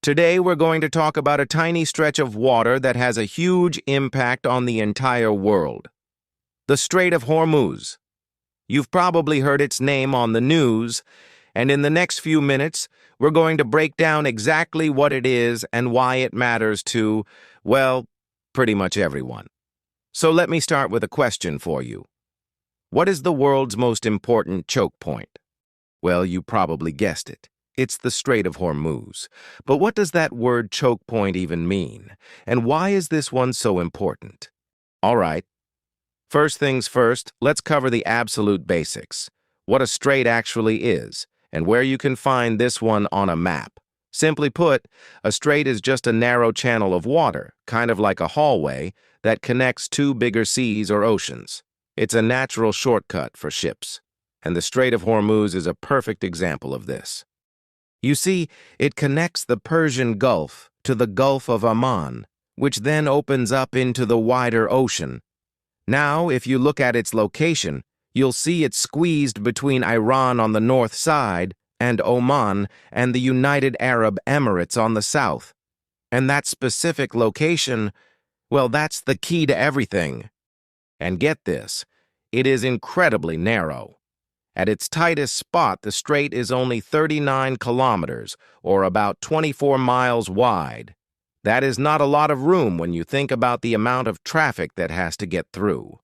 Today we're going to talk about a tiny stretch of water that has a huge impact on the entire world. The Strait of Hormuz. You've probably heard its name on the news, and in the next few minutes, we're going to break down exactly what it is and why it matters to, well, pretty much everyone. So let me start with a question for you. What is the world's most important choke point? Well, you probably guessed it. It's the Strait of Hormuz. But what does that word choke point even mean? And why is this one so important? All right. First things first, let's cover the absolute basics. What a strait actually is, and where you can find this one on a map. Simply put, a strait is just a narrow channel of water, kind of like a hallway, that connects two bigger seas or oceans. It's a natural shortcut for ships, and the Strait of Hormuz is a perfect example of this. You see, it connects the Persian Gulf to the Gulf of Oman, which then opens up into the wider ocean. Now, if you look at its location, you'll see it's squeezed between Iran on the north side and Oman and the United Arab Emirates on the south. And that specific location, well, that's the key to everything. And get this, it is incredibly narrow. At its tightest spot, the strait is only 39 kilometers, or about 24 miles wide. That is not a lot of room when you think about the amount of traffic that has to get through.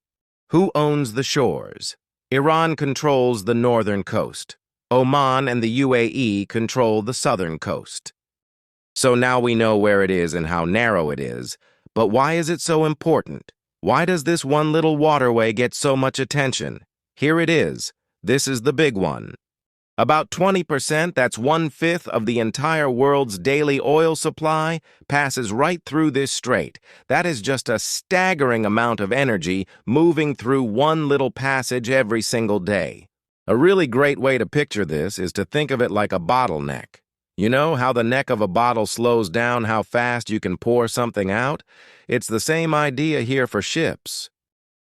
Who owns the shores? Iran controls the northern coast. Oman and the UAE control the southern coast. So now we know where it is and how narrow it is, but why is it so important? Why does this one little waterway get so much attention? Here it is. This is the big one. About 20%, that's 1/5 of the entire world's daily oil supply, passes right through this strait. That is just a staggering amount of energy moving through one little passage every single day. A really great way to picture this is to think of it like a bottleneck. You know how the neck of a bottle slows down how fast you can pour something out? It's the same idea here for ships.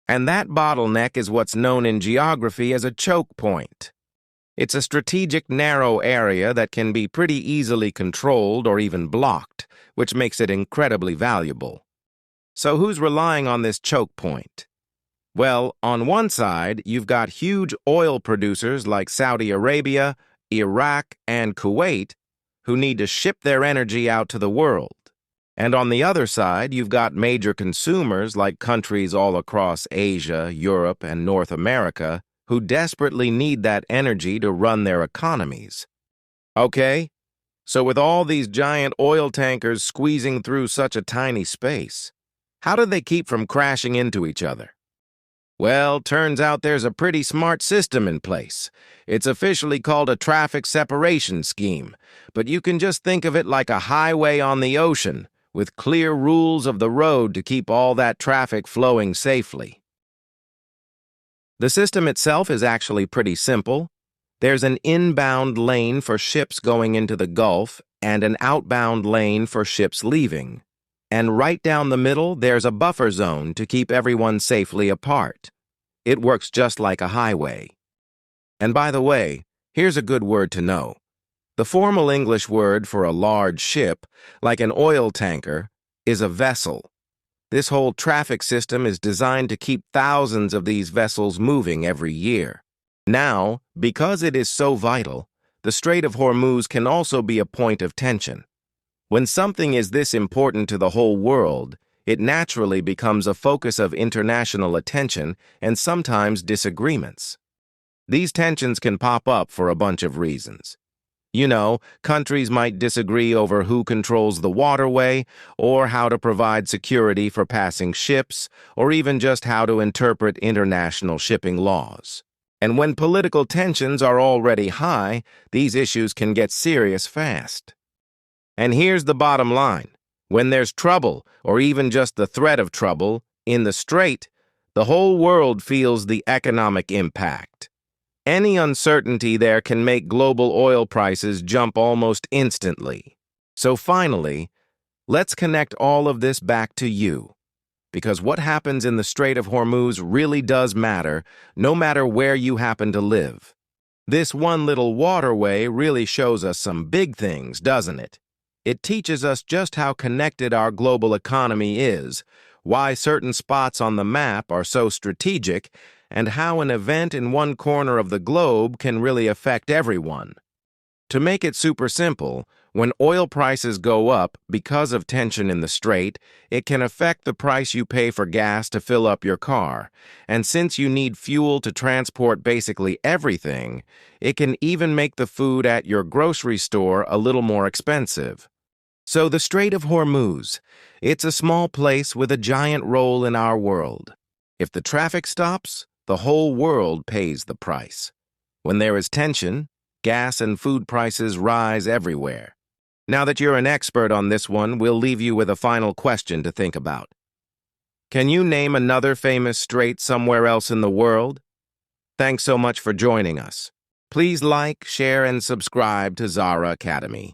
And that bottleneck is what's known in geography as a choke point. It's a strategic narrow area that can be pretty easily controlled or even blocked, which makes it incredibly valuable. So who's relying on this choke point? Well, on one side, you've got huge oil producers like Saudi Arabia, Iraq, and Kuwait who need to ship their energy out to the world. And on the other side, you've got major consumers like countries all across Asia, Europe, and North America who desperately need that energy to run their economies. Okay, so with all these giant oil tankers squeezing through such a tiny space, how do they keep from crashing into each other? Well, turns out there's a pretty smart system in place. It's officially called a traffic separation scheme, but you can just think of it like a highway on the ocean, with clear rules of the road to keep all that traffic flowing safely. The system itself is actually pretty simple. There's an inbound lane for ships going into the Gulf and an outbound lane for ships leaving. And right down the middle, there's a buffer zone to keep everyone safely apart. It works just like a highway. And by the way, here's a good word to know. The formal English word for a large ship, like an oil tanker, is a vessel. This whole traffic system is designed to keep thousands of these vessels moving every year. Now, because it is so vital, the Strait of Hormuz can also be a point of tension. When something is this important to the whole world, it naturally becomes a focus of international attention and sometimes disagreements. These tensions can pop up for a bunch of reasons. You know, countries might disagree over who controls the waterway, or how to provide security for passing ships, or even just how to interpret international shipping laws. And when political tensions are already high, these issues can get serious fast. And here's the bottom line. When there's trouble, or even just the threat of trouble, in the strait, the whole world feels the economic impact. Any uncertainty there can make global oil prices jump almost instantly. So finally, let's connect all of this back to you. Because what happens in the Strait of Hormuz really does matter, no matter where you happen to live. This one little waterway really shows us some big things, doesn't it? It teaches us just how connected our global economy is, why certain spots on the map are so strategic, and how an event in one corner of the globe can really affect everyone. To make it super simple, when oil prices go up because of tension in the strait, it can affect the price you pay for gas to fill up your car. And since you need fuel to transport basically everything, it can even make the food at your grocery store a little more expensive. So the Strait of Hormuz, it's a small place with a giant role in our world. If the traffic stops, the whole world pays the price. When there is tension, gas and food prices rise everywhere. Now that you're an expert on this one, we'll leave you with a final question to think about. Can you name another famous strait somewhere else in the world? Thanks so much for joining us. Please like, share, and subscribe to Zara Academy.